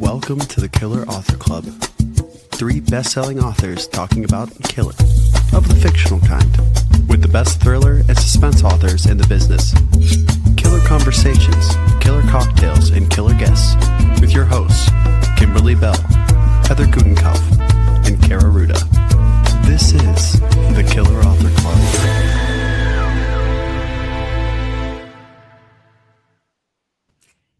Welcome to the Killer Author Club. 3 best-selling authors talking about killing, of the fictional kind, with the best thriller and suspense authors in the business. Killer conversations, killer cocktails, and killer guests, with your hosts, Kimberly Bell, Heather Gutenkopf, and Kara Ruda. This is the Killer Author Club.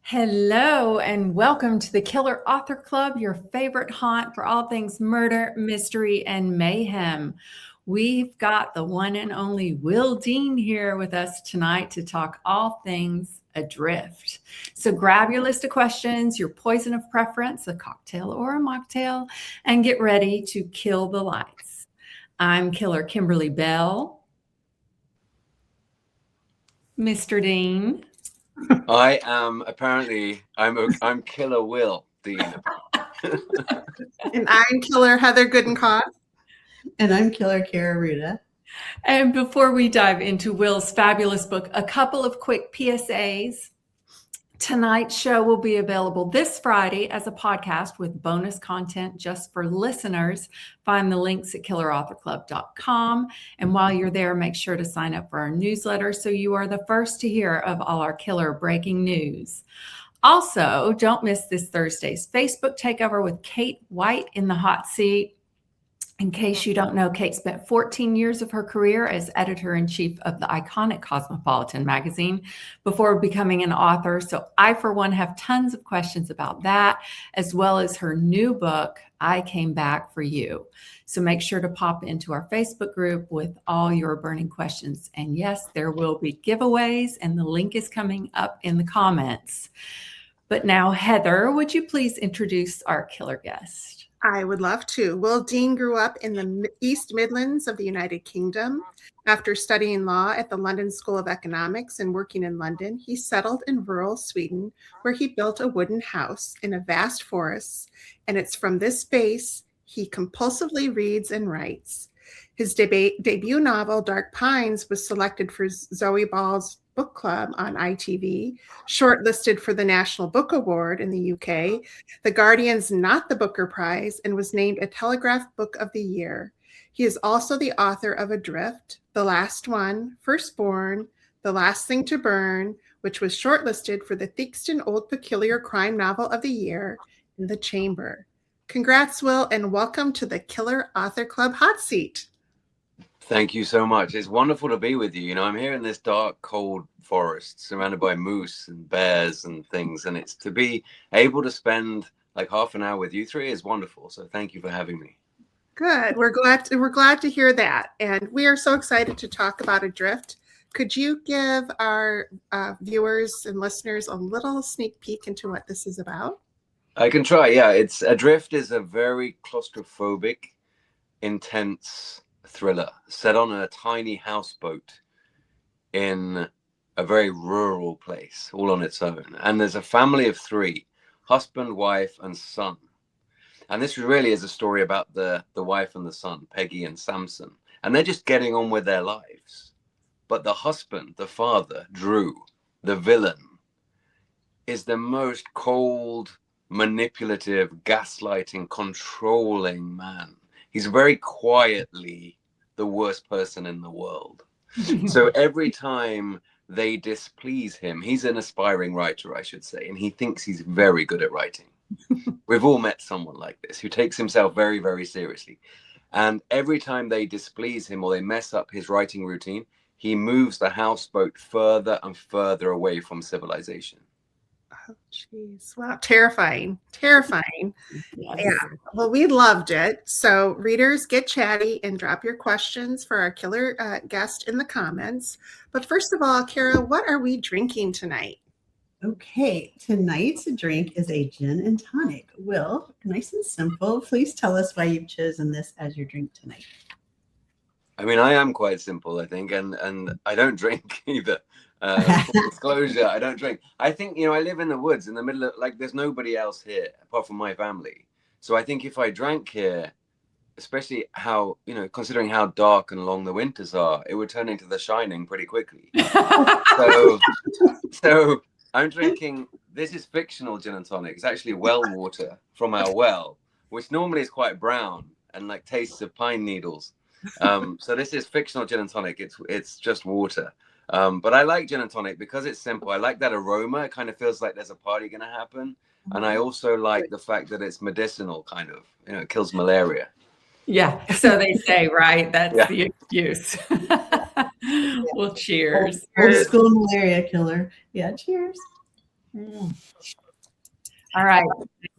Hello and welcome to the Killer Author Club, your favorite haunt for all things murder, mystery, and mayhem. We've got the one and only Will Dean here with us tonight to talk all things Adrift. So grab your list of questions, your poison of preference, a cocktail or a mocktail, and get ready to kill the lights. I'm Killer Kimberly Bell. Mr. Dean. I am I'm Killer Will Dean. And I'm Killer Heather Gutenkopf. And I'm Killer Kara Ruda. And before we dive into Will's fabulous book, a couple of quick PSAs. Tonight's show will be available this Friday as a podcast with bonus content just for listeners. Find the links at killerauthorclub.com. And while you're there, make sure to sign up for our newsletter so you are the first to hear of all our killer breaking news. Also, don't miss this Thursday's Facebook takeover with Kate White in the hot seat. In case you don't know, Kate spent 14 years of her career as editor-in-chief of the iconic Cosmopolitan magazine before becoming an author. So I, for one, have tons of questions about that, as well as her new book, I Came Back for You. So make sure to pop into our Facebook group with all your burning questions. And yes, there will be giveaways, and the link is coming up in the comments. But now, Heather, would you please introduce our killer guest? I would love to. Will Dean grew up in the East Midlands of the United Kingdom. After studying law at the London School of Economics and working in London, he settled in rural Sweden, where he built a wooden house in a vast forest. And it's from this space he compulsively reads and writes. His debut novel, Dark Pines, was selected for Zoe Ball's book club on ITV, shortlisted for the National Book Award in the UK, the Guardian's Not the Booker Prize, and was named a Telegraph Book of the Year. He is also the author of Adrift, The Last One, Firstborn, The Last Thing to Burn, which was shortlisted for the Theakston Old Peculier Crime Novel of the Year, in The Chamber. Congrats, Will, and welcome to the Killer Author Club hot seat. Thank you so much. It's wonderful to be with you. You know, I'm here in this dark, cold forest surrounded by moose and bears and things. And it's to be able to spend like half an hour with you three is wonderful. So thank you for having me. Good. We're glad to hear that. And we are so excited to talk about Adrift. Could you give our viewers and listeners a little sneak peek into what this is about? I can try. Yeah, Adrift is a very claustrophobic, intense thriller set on a tiny houseboat in a very rural place, all on its own. And there's a family of 3, husband, wife, and son. And this really is a story about the wife and the son, Peggy and Samson. And they're just getting on with their lives. But the husband, the father, Drew, the villain, is the most cold, manipulative, gaslighting, controlling man. He's very quietly the worst person in the world. So every time they displease him, he's an aspiring writer, I should say, and he thinks he's very good at writing. We've all met someone like this who takes himself very, very seriously. And every time they displease him or they mess up his writing routine, he moves the houseboat further and further away from civilization. Oh, geez. Wow. Terrifying. Terrifying. Yes. Yeah. Well, we loved it. So readers, get chatty and drop your questions for our killer guest in the comments. But first of all, Kara, what are we drinking tonight? Okay, tonight's drink is a gin and tonic. Will, nice and simple. Please tell us why you've chosen this as your drink tonight. I mean, I am quite simple, I think, and I don't drink either. Full disclosure, I don't drink. I think, you know, I live in the woods in the middle of, like, there's nobody else here apart from my family. So I think if I drank here, especially how, you know, considering how dark and long the winters are, it would turn into The Shining pretty quickly. So I'm drinking, this is fictional gin and tonic. It's actually well water from our well, which normally is quite brown and like tastes of pine needles. So this is fictional gin and tonic. It's just water. But I like gin and tonic because it's simple. I like that aroma. It kind of feels like there's a party going to happen. And I also like the fact that it's medicinal, kind of. You know, it kills malaria. Yeah, so they say, right? That's Yeah. the excuse. Well, cheers. Old school malaria killer. Yeah, cheers. All right.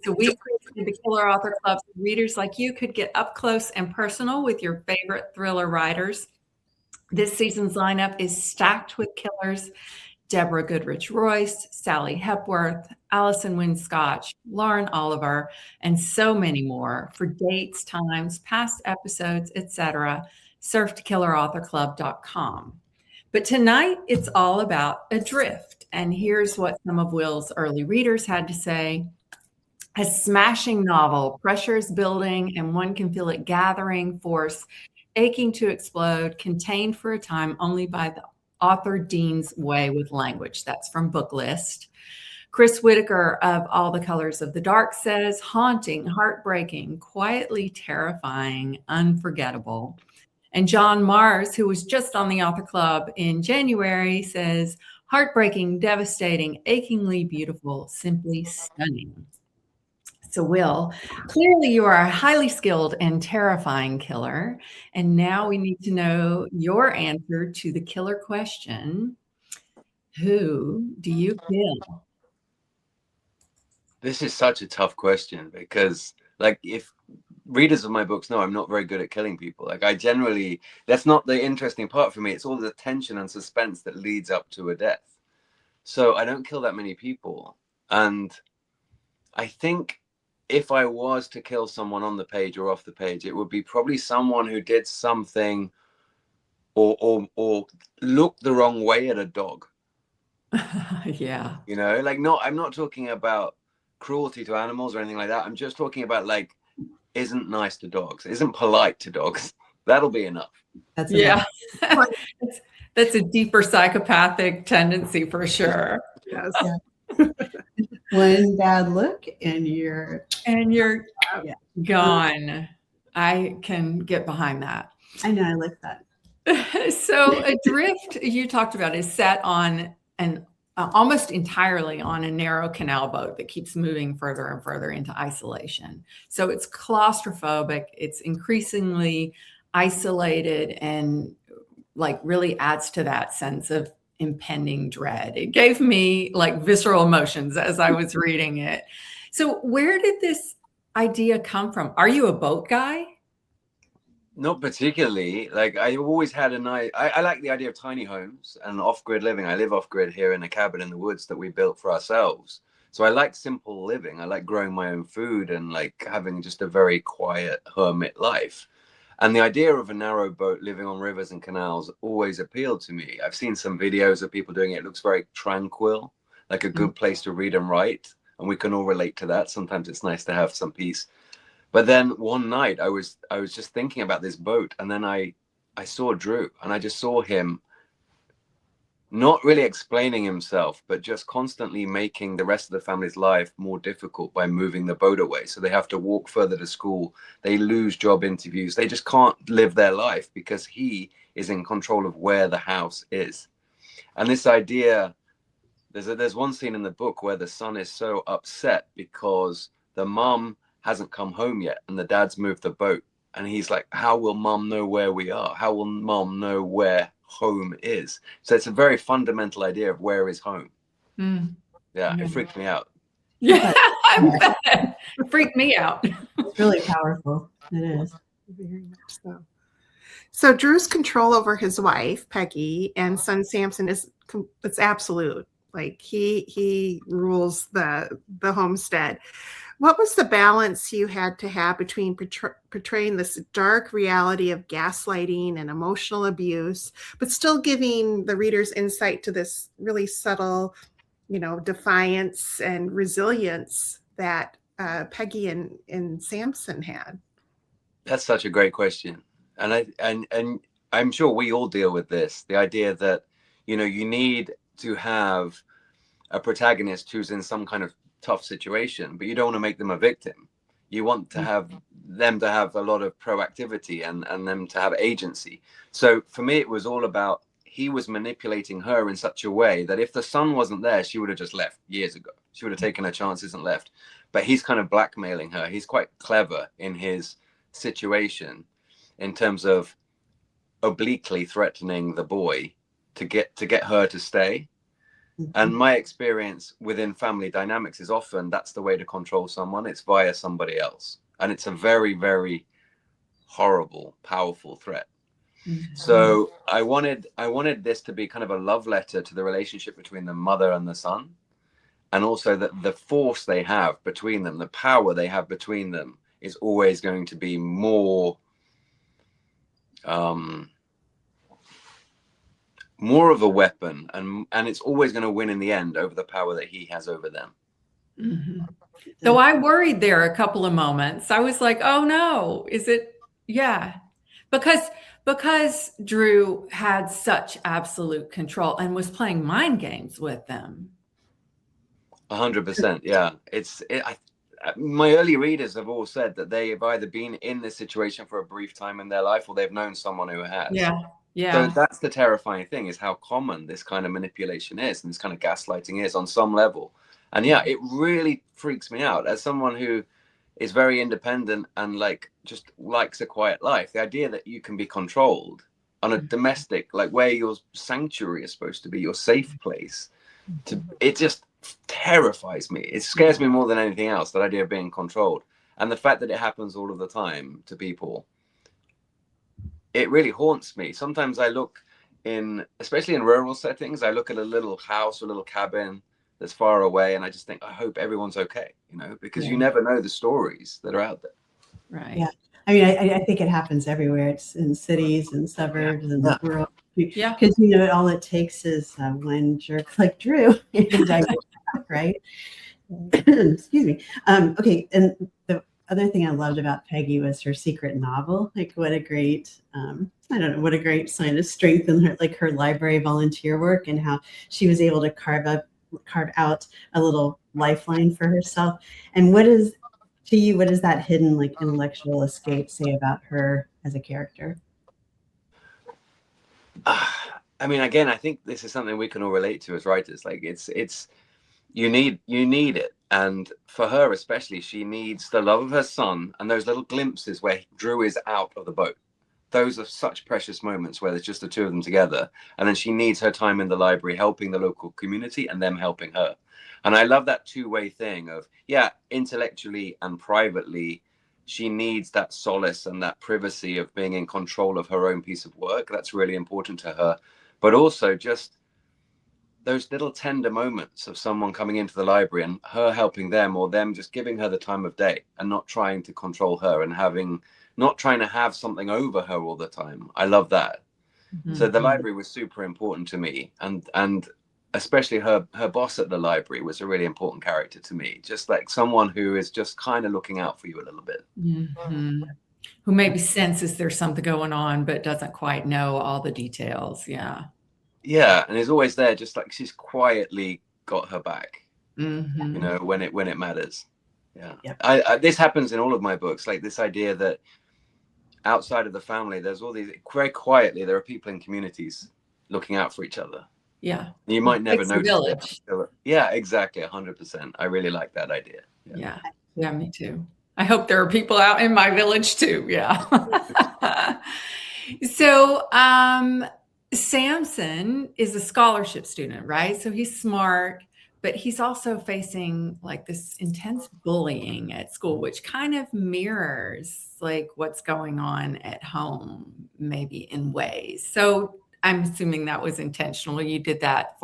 So we created the Killer Author Club so readers like you could get up close and personal with your favorite thriller writers. This season's lineup is stacked with killers: Deborah Goodrich Royce, Sally Hepworth, Allison Wynne Scotch, Lauren Oliver, and so many more. For dates, times, past episodes, etc., surf to killerauthorclub.com. But tonight, it's all about Adrift. And here's what some of Will's early readers had to say. A smashing novel, pressure is building, and one can feel it gathering force, aching to explode, contained for a time only by the author Dean's way with language. That's from Booklist. Chris Whitaker of All the Colors of the Dark says, haunting, heartbreaking, quietly terrifying, unforgettable. And John Mars, who was just on the Author Club in January, says, heartbreaking, devastating, achingly beautiful, simply stunning. So, Will, clearly you are a highly skilled and terrifying killer. And now we need to know your answer to the killer question. Who do you kill? This is such a tough question because, like, if readers of my books know, I'm not very good at killing people. Like, I generally, that's not the interesting part for me. It's all the tension and suspense that leads up to a death. So I don't kill that many people. And I think if I was to kill someone on the page or off the page, it would be probably someone who did something or looked the wrong way at a dog. Yeah. You know, like, I'm not talking about cruelty to animals or anything like that. I'm just talking about, like, isn't nice to dogs, isn't polite to dogs. That'll be enough. That's yeah. That's a deeper psychopathic tendency for sure. Yes. Yeah. One bad look and you're gone. I can get behind that. I know, I like that. So Adrift, you talked about, is set on an almost entirely on a narrow canal boat that keeps moving further and further into isolation. So it's claustrophobic. It's increasingly isolated and like really adds to that sense of impending dread. It gave me like visceral emotions as I was reading it. So where did this idea come from? Are you a boat guy? Not particularly. Like, I always had I like the idea of tiny homes and off-grid living. I live off-grid here in a cabin in the woods that we built for ourselves. So I like simple living. I like growing my own food and like having just a very quiet hermit life. And the idea of a narrow boat living on rivers and canals always appealed to me. I've seen some videos of people doing it. It looks very tranquil, like a good place to read and write. And we can all relate to that. Sometimes it's nice to have some peace. But then one night I was just thinking about this boat, and then I saw Drew, and I just saw him not really explaining himself, but just constantly making the rest of the family's life more difficult by moving the boat away. So they have to walk further to school. They lose job interviews. They just can't live their life because he is in control of where the house is. And this idea, there's one scene in the book where the son is so upset because the mom hasn't come home yet and the dad's moved the boat. And he's like, how will mom know where we are? How will mom know where home is? So it's a very fundamental idea of where is home. Yeah, it freaked me out. Yeah, I bet. Freaked me out. It's really powerful. It is. Very much so. So Drew's control over his wife, Peggy, and son Samson it's absolute. Like he rules the homestead. What was the balance you had to have between portraying this dark reality of gaslighting and emotional abuse, but still giving the readers insight to this really subtle, defiance and resilience that Peggy and Samson had? That's such a great question. And I'm sure we all deal with this, the idea that, you need to have a protagonist who's in some kind of tough situation, but you don't want to make them a victim. You want to have them to have a lot of proactivity and them to have agency. So for me, it was all about, he was manipulating her in such a way that if the son wasn't there, she would have just left years ago. She would have taken her chances and left. But he's kind of blackmailing her. He's quite clever in his situation in terms of obliquely threatening the boy to get her to stay. And my experience within family dynamics is often that's the way to control someone. It's via somebody else. And it's a very, very horrible, powerful threat. So I wanted this to be kind of a love letter to the relationship between the mother and the son, and also that the force they have between them, the power they have between them, is always going to be more of a weapon, and it's always going to win in the end over the power that he has over them. Though I worried there a couple of moments. I was like, oh no, is it? Yeah. Because Drew had such absolute control and was playing mind games with them. 100%. Yeah. My early readers have all said that they have either been in this situation for a brief time in their life, or they've known someone who has. Yeah. So that's the terrifying thing, is how common this kind of manipulation is, and this kind of gaslighting is on some level. And yeah, it really freaks me out as someone who is very independent and just likes a quiet life. The idea that you can be controlled on a domestic, where your sanctuary is supposed to be, your safe place, it just terrifies me. It scares me more than anything else, that idea of being controlled. And the fact that it happens all of the time to people, it really haunts me. Sometimes I look especially in rural settings, I look at a little house or a little cabin that's far away, and I just think, I hope everyone's okay, because you never know the stories that are out there. Right. Yeah. I mean, I think it happens everywhere. It's in cities and suburbs and rural. Yeah. Because, all it takes is one jerk like Drew, right? Excuse me. Okay. And the other thing I loved about Peggy was her secret novel. What a great, what a great sign of strength in her library volunteer work, and how she was able to carve out a little lifeline for herself. And what does that hidden intellectual escape say about her as a character? I mean, again, I think this is something we can all relate to as writers. It's you need it. And for her especially, she needs the love of her son and those little glimpses where Drew is out of the boat. Those are such precious moments where there's just the two of them together. And then she needs her time in the library, helping the local community and them helping her. And I love that two-way thing of, intellectually and privately, she needs that solace and that privacy of being in control of her own piece of work. That's really important to her. But also just those little tender moments of someone coming into the library and her helping them, or them just giving her the time of day and not trying to control her and not trying to have something over her all the time. I love that. So the library was super important to me, and especially her boss at the library was a really important character to me. Just like someone who is just kind of looking out for you a little bit. Who maybe senses there's something going on, but doesn't quite know all the details. Yeah. Yeah. And is always there, just like she's quietly got her back, when it matters. Yeah. Yep. This happens in all of my books, like this idea that outside of the family, there's all these, very quietly, there are people in communities looking out for each other. Yeah. You might never notice village. it. Yeah, exactly. 100%. I really like that idea. Yeah. Yeah, me too. I hope there are people out in my village too. Yeah. So, Samson is a scholarship student, right? So he's smart, but he's also facing this intense bullying at school, which kind of mirrors what's going on at home, maybe in ways. So I'm assuming that was intentional. You did that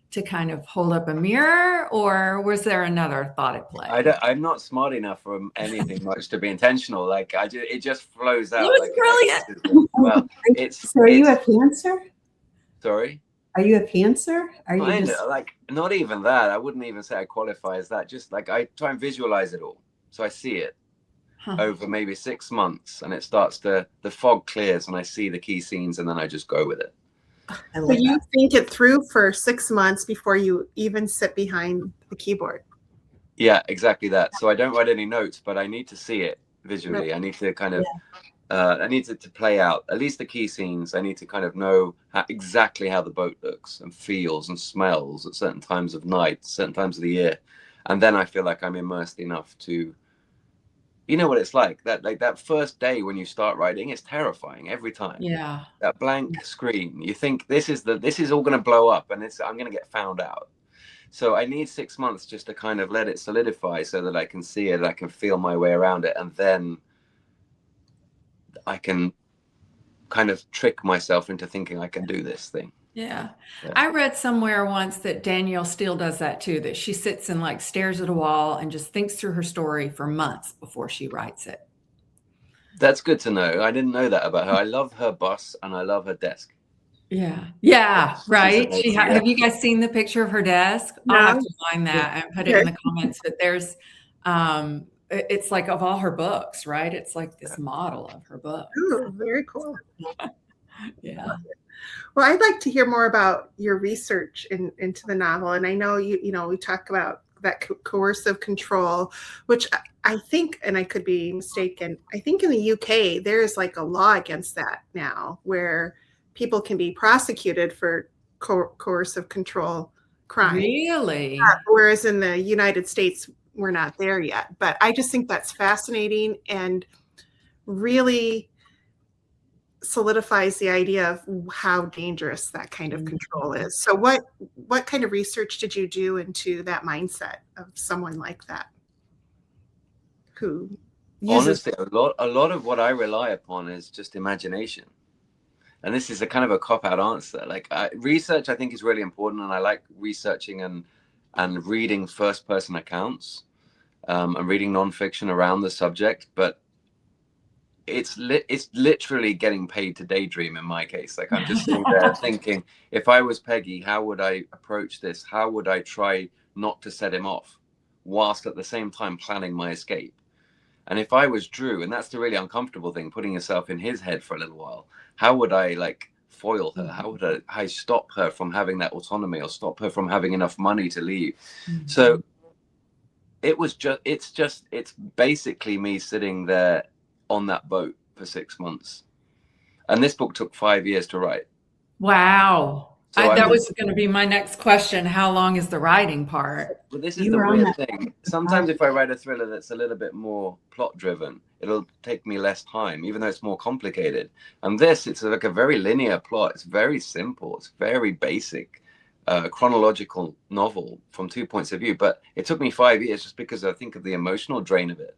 to kind of hold up a mirror, or was there another thought at play? I'm not smart enough for anything much to be intentional. It just flows out. It was brilliant. Well, So are you a pantser? Sorry? Are you a pantser? Are you just... not even that. I wouldn't even say I qualify as that. Just I try and visualize it all. So I see it over maybe 6 months, and it starts the fog clears and I see the key scenes, and then I just go with it. I love So you that. think it through for 6 months before you even sit behind the keyboard. Yeah, exactly that. So I don't write any notes, but I need to see it visually. Right. I need to kind of, I need it to play out at least the key scenes. I need to kind of know exactly how the boat looks and feels and smells at certain times of night, certain times of the year, and then I feel like I'm immersed enough to, you know what it's like that first day when you start writing, it's terrifying every time. Yeah. That blank screen, you think this is all going to blow up and I'm going to get found out. So I need 6 months just to kind of let it solidify so that I can see it, I can feel my way around it, and then I can kind of trick myself into thinking I can do this thing. Yeah. Yeah. I read somewhere once that Danielle Steele does that too, that she sits and like stares at a wall and just thinks through her story for months before she writes it. That's good to know. I didn't know that about her. I love her bus and I love her desk. Yeah. Yeah. She's Right. amazing, yeah. Have you guys seen the picture of her desk? I'll have No. to find that and put it in the comments. But there's, it's like of all her books, right? It's like this model of her book. Ooh, very cool. Yeah. Well, I'd like to hear more about your research into the novel. And I know we talk about that coercive control, which I think, and I could be mistaken, I think in the UK, there is like a law against that now where people can be prosecuted for coercive control crime. Really? Whereas in the United States, we're not there yet. But I just think that's fascinating and really solidifies the idea of how dangerous that kind of control is. So what kind of research did you do into that mindset of someone like that who uses— Honestly, a lot of what I rely upon is just imagination. And this is a kind of a cop-out answer. Like research, I think, is really important, and I like researching and reading first-person accounts and reading nonfiction around the subject. But it's literally getting paid to daydream in my case. Like I'm just sitting there thinking, if I was Peggy, how would I approach this? How would I try not to set him off, whilst at the same time planning my escape? And if I was Drew, and that's the really uncomfortable thing, putting yourself in his head for a little while, how would I like foil her? How would I stop her from having that autonomy or stop her from having enough money to leave? Mm-hmm. So it's basically me sitting there on that boat for 6 months. And this book took 5 years to write. Wow. So that was going to be my next question. How long is the writing part? Well, this is the weird thing. Sometimes if I write a thriller that's a little bit more plot driven, it'll take me less time, even though it's more complicated. And this, it's like a very linear plot. It's very simple. It's very basic, chronological novel from 2 points of view. But it took me 5 years just because I think of the emotional drain of it.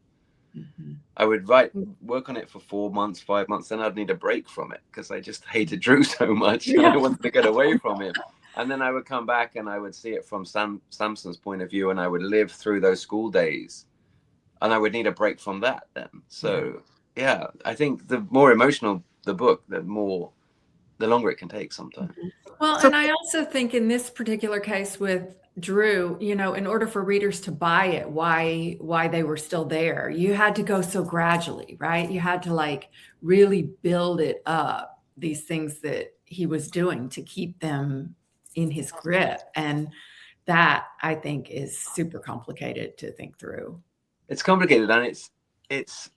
Mm-hmm. I would work on it for 4 months, 5 months, then I'd need a break from it because I just hated Drew so much. Yeah. And I wanted to get away from him. And then I would come back and I would see it from Samson's point of view, and I would live through those school days, and I would need a break from that then. So yeah, I think the more emotional the book, the longer it can take sometimes. Well, and I also think in this particular case with Drew, in order for readers to buy it, why they were still there, you had to go so gradually, right? You had to like really build it up, these things that he was doing to keep them in his grip. And that, I think, is super complicated to think through. It's complicated, and it's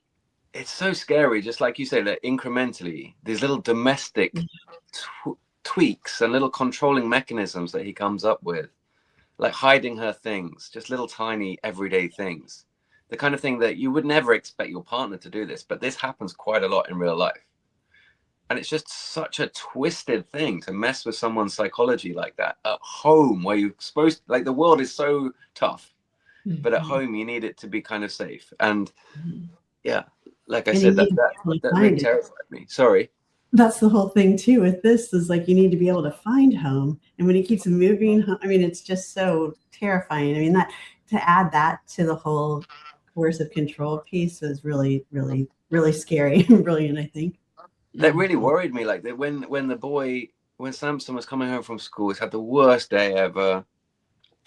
so scary, just like you say, that incrementally these little domestic tweaks and little controlling mechanisms that he comes up with, like hiding her things, just little tiny everyday things, the kind of thing that you would never expect your partner to do this, but this happens quite a lot in real life. And it's just such a twisted thing to mess with someone's psychology like that at home, where you're supposed to, like, the world is so tough, but at home you need it to be kind of safe. And yeah, like I said, that really terrified me. Sorry. That's the whole thing too with this, is like you need to be able to find home. And when he keeps moving, I mean, it's just so terrifying. I mean, that to add that to the whole coercive control piece was really, really, really scary and brilliant, I think. That really worried me. Like when Samson was coming home from school, he's had the worst day ever.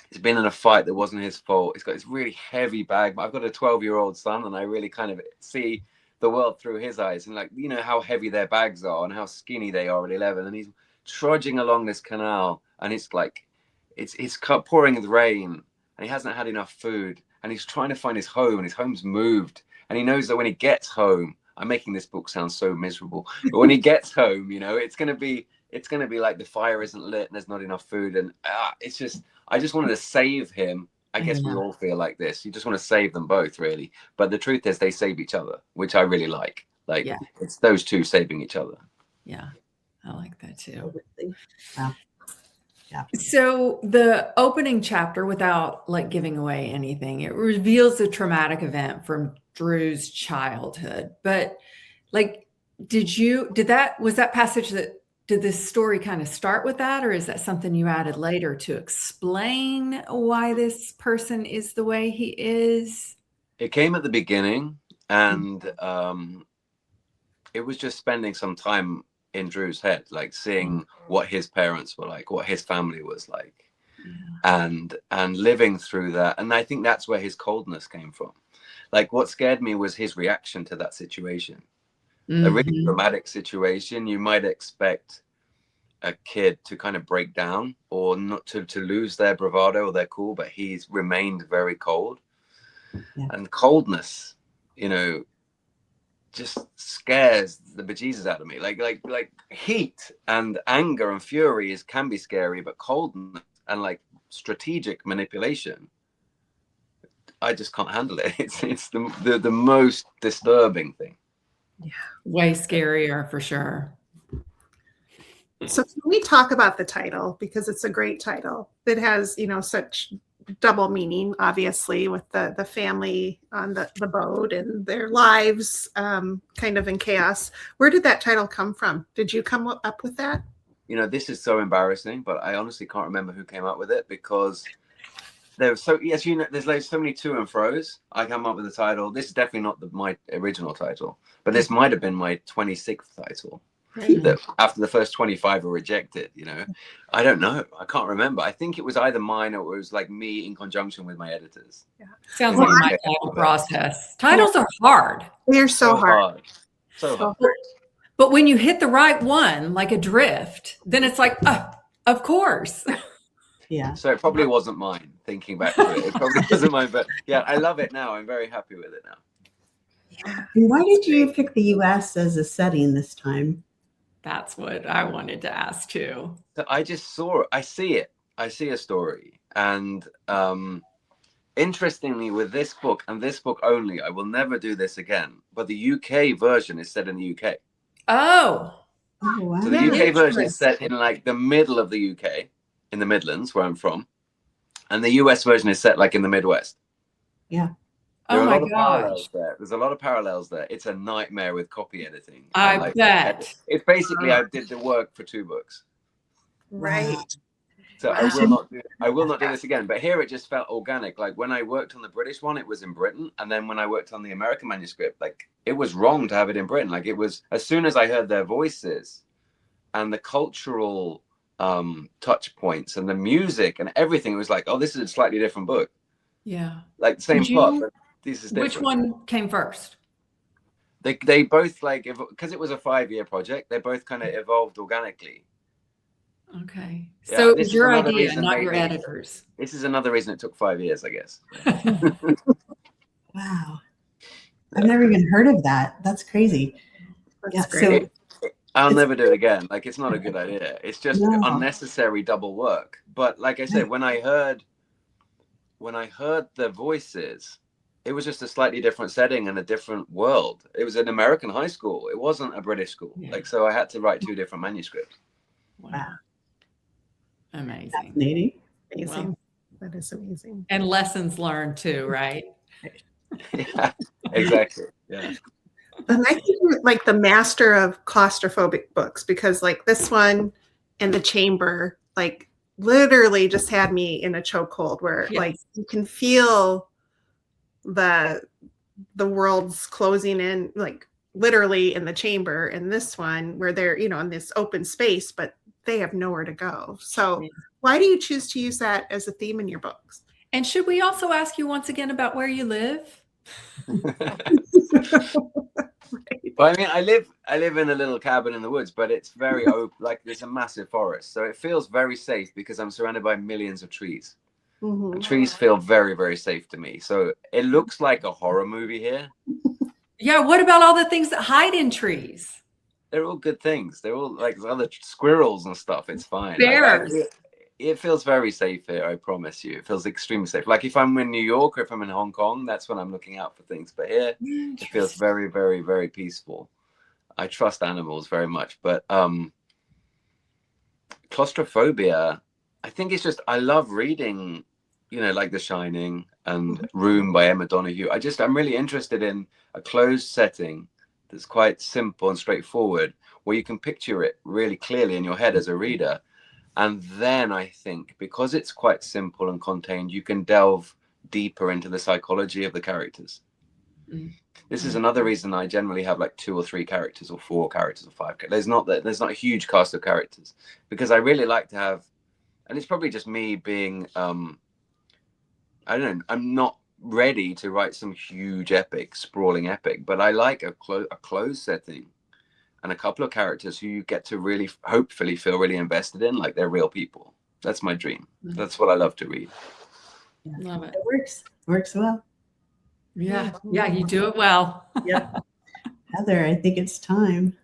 He's been in a fight that wasn't his fault. He's got this really heavy bag. I've got a 12-year-old son, and I really kind of see the world through his eyes, and like, how heavy their bags are and how skinny they are at 11. And he's trudging along this canal, and it's like it's pouring the rain, and he hasn't had enough food, and he's trying to find his home, and his home's moved, and he knows that when he gets home, I'm making this book sound so miserable, but when he gets home, you know, it's gonna be like the fire isn't lit and there's not enough food, and it's just, I just wanted to save him. I guess we all feel like this. You just want to save them both, really. But the truth is, they save each other, which I really like. Like, it's those two saving each other. Yeah, I like that too. Wow. Yeah. So the opening chapter, without like giving away anything, it reveals a traumatic event from Drew's childhood. But like, was that passage that, did this story kind of start with that, or is that something you added later to explain why this person is the way he is? It came at the beginning, and it was just spending some time in Drew's head, like seeing what his parents were like, what his family was like, and living through that. And I think that's where his coldness came from. Like, what scared me was his reaction to that situation. A really dramatic situation. You might expect a kid to kind of break down or not to lose their bravado or their cool, but he's remained very cold. And coldness, you know, just scares the bejesus out of me. Like heat and anger and fury can be scary, but coldness and like strategic manipulation, I just can't handle it. It's the most disturbing thing. Yeah, way scarier for sure. So can we talk about the title, because it's a great title. It has, you know, such double meaning, obviously, with the family on the boat and their lives kind of in chaos. Where did that title come from? Did you come up with that? You know, this is so embarrassing, but I honestly can't remember who came up with it, because there's so many to and fro's. I come up with the title. This is definitely not my original title, but this might have been my 26th title. That after the first 25 were rejected, you know. I don't know. I can't remember. I think it was either mine or it was like me in conjunction with my editors. Yeah. Sounds like my title process. Titles are hard. They're so hard. So hard. But when you hit the right one, like Adrift, then it's like, of course. Yeah. So it probably wasn't mine, thinking back to it. It probably wasn't mine, but yeah, I love it now. I'm very happy with it now. Yeah. And why did you pick the US as a setting this time? That's what I wanted to ask too. So I just I see a story. And interestingly, with this book and this book only, I will never do this again. But the UK version is set in the UK. Oh wow. So the UK version is set in like the middle of the UK, in the Midlands, where I'm from. And the US version is set like in the Midwest. Yeah. There oh are my a lot of parallels gosh. there. There's a lot of parallels there. It's a nightmare with copy editing. I bet. It's basically I did the work for 2 books. Right. So I will not do this again. But here it just felt organic. Like when I worked on the British one, it was in Britain. And then when I worked on the American manuscript, like it was wrong to have it in Britain. Like it was, as soon as I heard their voices and the cultural touch points and the music and everything, it was like, oh, this is a slightly different book. Yeah. Like the same plot, but this is different. Which one came first? They both, like, because it was a 5-year project, they both kind of evolved organically. Okay. Yeah, So it this was is your another idea, reason not they your did it. editors. This is another reason it took 5 years, I guess. Wow. I've never even heard of that. That's crazy. That's great. So I'll never do it again. Like, it's not a good idea. It's just unnecessary double work. But like I said, when I heard the voices, it was just a slightly different setting and a different world. It was an American high school. It wasn't a British school. Yeah. Like, so I had to write 2 different manuscripts. Wow. Amazing. fascinating. Amazing. Wow. That is amazing. And lessons learned too, right? Yeah, exactly. Yeah. And I think you're like the master of claustrophobic books, because like this one and The Chamber, like literally just had me in a chokehold where like you can feel the world's closing in, like literally in The Chamber, and this one where they're, you know, in this open space, but they have nowhere to go. So why do you choose to use that as a theme in your books? And should we also ask you once again about where you live? Well, I mean, I live in a little cabin in the woods, but it's very open. Like there's a massive forest, so it feels very safe because I'm surrounded by millions of trees. And trees feel very, very safe to me. So it looks like a horror movie here. Yeah. What about all the things that hide in trees? They're all good things. They're all like other squirrels and stuff. It's fine. Bears. It feels very safe here. I promise you. It feels extremely safe. Like if I'm in New York or if I'm in Hong Kong, that's when I'm looking out for things. But here, it feels very, very, very peaceful. I trust animals very much, but claustrophobia, I think it's just I love reading, like The Shining and Room by Emma Donoghue. I'm really interested in a closed setting that's quite simple and straightforward, where you can picture it really clearly in your head as a reader. And then I think because it's quite simple and contained, you can delve deeper into the psychology of the characters. This is another reason I generally have like 2 or 3 characters or 4 characters or 5. There's not a huge cast of characters, because I really like to have, and it's probably just me being, I don't know, I'm not ready to write some huge epic, sprawling epic, but I like a closed setting and a couple of characters who you get to really, hopefully feel really invested in, like they're real people. That's my dream. That's what I love to read. Love it. It works well. Yeah. Yeah. You do it well. Yep. Heather, I think it's time.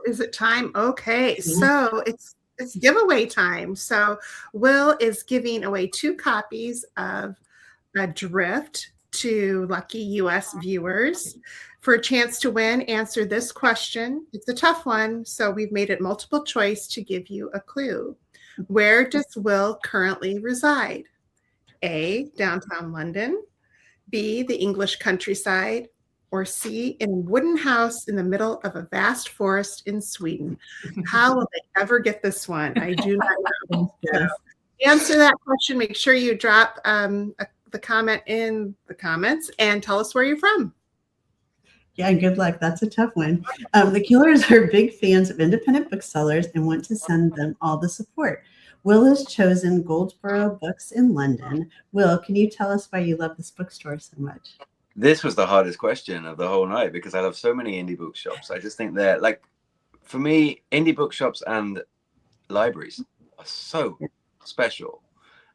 Is it time? Okay. So it's giveaway time. So Will is giving away 2 copies of Adrift to lucky US viewers. For a chance to win, answer this question. It's a tough one, so we've made it multiple choice to give you a clue. Where does Will currently reside? A, downtown London, B, the English countryside, or C, in a wooden house in the middle of a vast forest in Sweden. How will they ever get this one? I do not know. So, answer that question. Make sure you drop the comment in the comments and tell us where you're from. Yeah, good luck. That's a tough one. The Killers are big fans of independent booksellers and want to send them all the support. Will has chosen Goldsborough Books in London. Will, can you tell us why you love this bookstore so much? This was the hardest question of the whole night, because I love so many indie bookshops. I just think they're like, for me, indie bookshops and libraries are so special.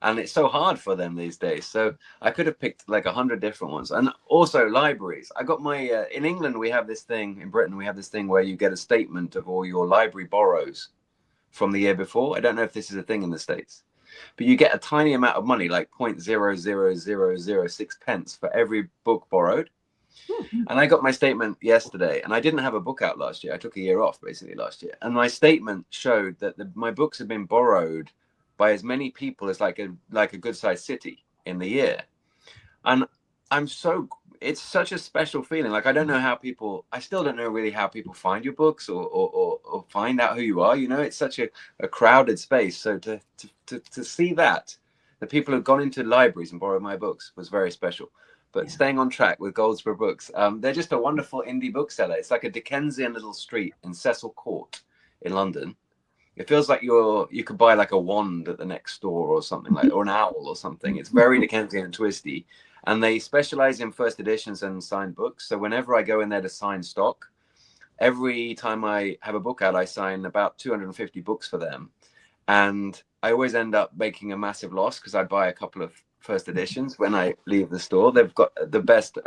And it's so hard for them these days. So I could have picked like 100 different ones. And also libraries. I got my, in England, we have this thing, in Britain, we have this thing where you get a statement of all your library borrows from the year before. I don't know if this is a thing in the States, but you get a tiny amount of money, like 0.00006 pence for every book borrowed. And I got my statement yesterday, and I didn't have a book out last year. I took a year off basically last year. And my statement showed that my books had been borrowed by as many people as like a good sized city in the year. And it's such a special feeling. Like, I still don't know really how people find your books or find out who you are. It's such a crowded space. So to see that the people who've gone into libraries and borrowed my books was very special. But staying on track with Goldsborough Books, they're just a wonderful indie bookseller. It's like a Dickensian little street in Cecil Court in London. It feels like you could buy like a wand at the next store or something, or an owl or something. It's very Dickensian and twisty. And they specialize in first editions and signed books. So whenever I go in there to sign stock, every time I have a book out, I sign about 250 books for them. And I always end up making a massive loss because I buy a couple of first editions when I leave the store. They've got the best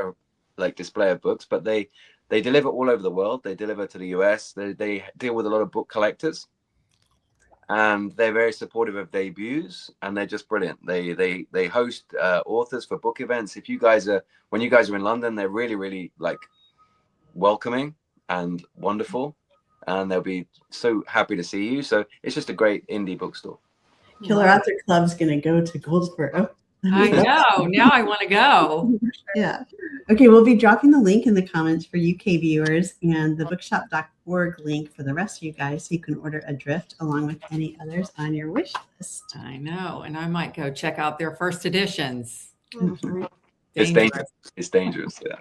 display of books, but they deliver all over the world. They deliver to the US. They deal with a lot of book collectors. And they're very supportive of debuts, and they're just brilliant. They host authors for book events. When you guys are in London, they're really, really welcoming and wonderful, and they'll be so happy to see you. So it's just a great indie bookstore. Killer Author Club's going to go to Goldsborough. I know. Now I want to go. Yeah. Okay, we'll be dropping the link in the comments for UK viewers and the bookshop.org link for the rest of you guys, so you can order Adrift along with any others on your wish list. I know. And I might go check out their first editions. Mm-hmm. It's dangerous. Yeah.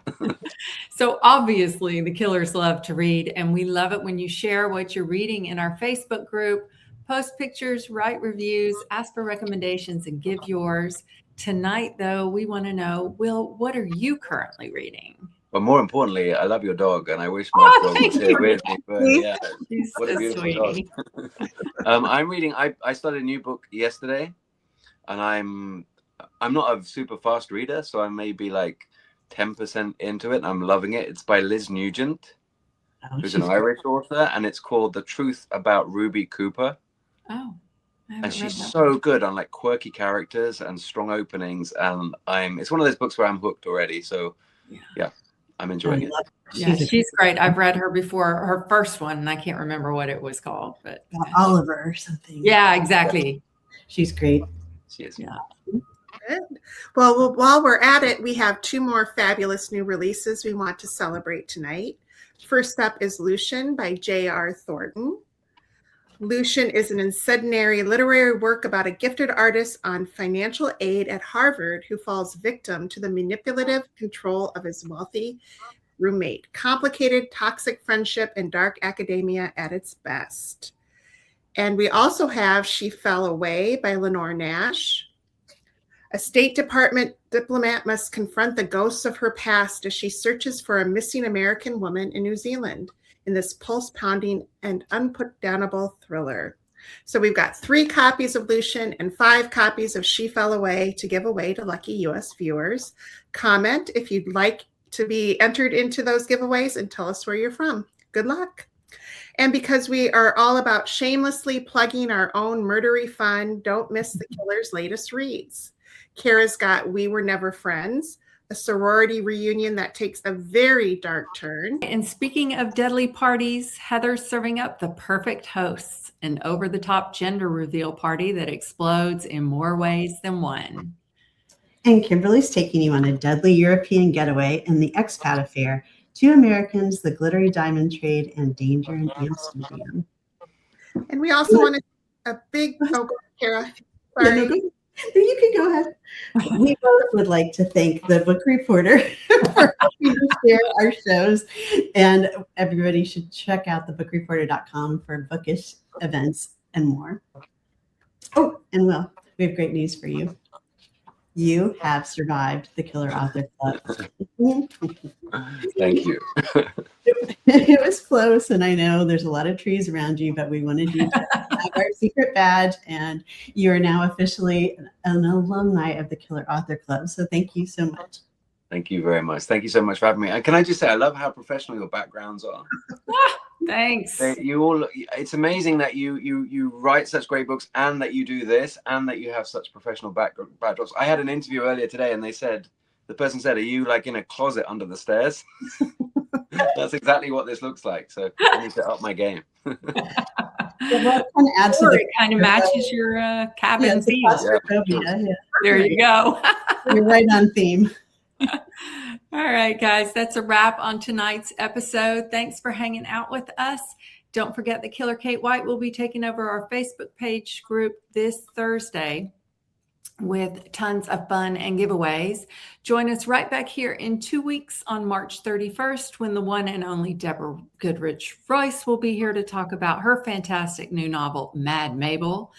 So obviously the Killers love to read, and we love it when you share what you're reading in our Facebook group, post pictures, write reviews, ask for recommendations, and give yours. Tonight, though, we want to know, Will, what are you currently reading? But more importantly, I love your dog, and I wish my dog was here with me. But yeah, She's what a a beautiful sweetie. dog. I'm reading. I started a new book yesterday, and I'm not a super fast reader, so I may be like 10% into it, and I'm loving it. It's by Liz Nugent, who's an Irish author, and it's called The Truth About Ruby Cooper. Oh, and she's so good on like quirky characters and strong openings, and it's one of those books where I'm hooked already. So yeah, I'm enjoying it. Yeah, she's great. I've read her before, her first one, and I can't remember what it was called, but Oliver or something. Yeah, exactly. She's great. She is. Yeah. Good. Well, while we're at it, we have 2 more fabulous new releases we want to celebrate tonight. First up is Lucian by J.R. Thornton. Lucian is an incendiary literary work about a gifted artist on financial aid at Harvard who falls victim to the manipulative control of his wealthy roommate. Complicated, toxic friendship and dark academia at its best. And we also have She Fell Away by Lenore Nash. A State Department diplomat must confront the ghosts of her past as she searches for a missing American woman in New Zealand in this pulse-pounding and unputdownable thriller. So we've got 3 copies of Lucian and 5 copies of She Fell Away to give away to lucky U.S. viewers. Comment if you'd like to be entered into those giveaways and tell us where you're from. Good luck. And because we are all about shamelessly plugging our own murdery fun, don't miss the Killer's latest reads. Kara's got We Were Never Friends, a sorority reunion that takes a very dark turn. And speaking of deadly parties, Heather's serving up the perfect hosts, an over-the-top gender reveal party that explodes in more ways than one. And Kimberly's taking you on a deadly European getaway in the expat affair, 2 Americans, the glittery diamond trade, and danger in Amsterdam. And we also want a big, go ahead, Kara. Sorry. Yeah, you can go ahead. We both would like to thank the book reporter for helping to share our shows. And everybody should check out thebookreporter.com for bookish events and more. Oh, and Will, we have great news for you. You have survived the Killer Author Club. Thank you. It was close, and I know there's a lot of trees around you, but we wanted you to have our secret badge, and you are now officially an alumni of the Killer Author Club. So thank you so much. Thank you very much. Thank you so much for having me. And can I just say, I love how professional your backgrounds are. Thanks. It's amazing that you write such great books, and that you do this, and that you have such professional backdrops. I had an interview earlier today, and the person said, "Are you like in a closet under the stairs?" That's exactly what this looks like. So I need to up my game. It kind of matches your cabin theme. Yeah. There you go. You're right on theme. All right, guys, that's a wrap on tonight's episode. Thanks for hanging out with us. Don't forget that Killer Kate White will be taking over our Facebook page group this Thursday with tons of fun and giveaways. Join us right back here in 2 weeks on March 31st when the one and only Deborah Goodrich Royce will be here to talk about her fantastic new novel, Mad Mabel.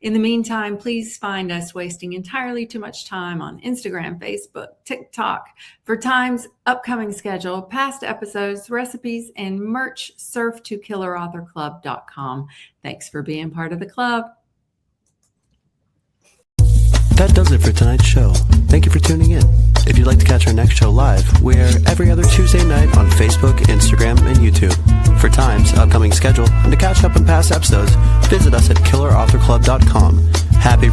In the meantime, please find us wasting entirely too much time on Instagram, Facebook, TikTok. For Time's upcoming schedule, past episodes, recipes, and merch, surf to killerauthorclub.com. Thanks for being part of the club. That does it for tonight's show. Thank you for tuning in. If you'd like to catch our next show live, we're every other Tuesday night on Facebook, Instagram, and YouTube. For Time's upcoming schedule and to catch up on past episodes, visit us at killerauthorclub.com. Happy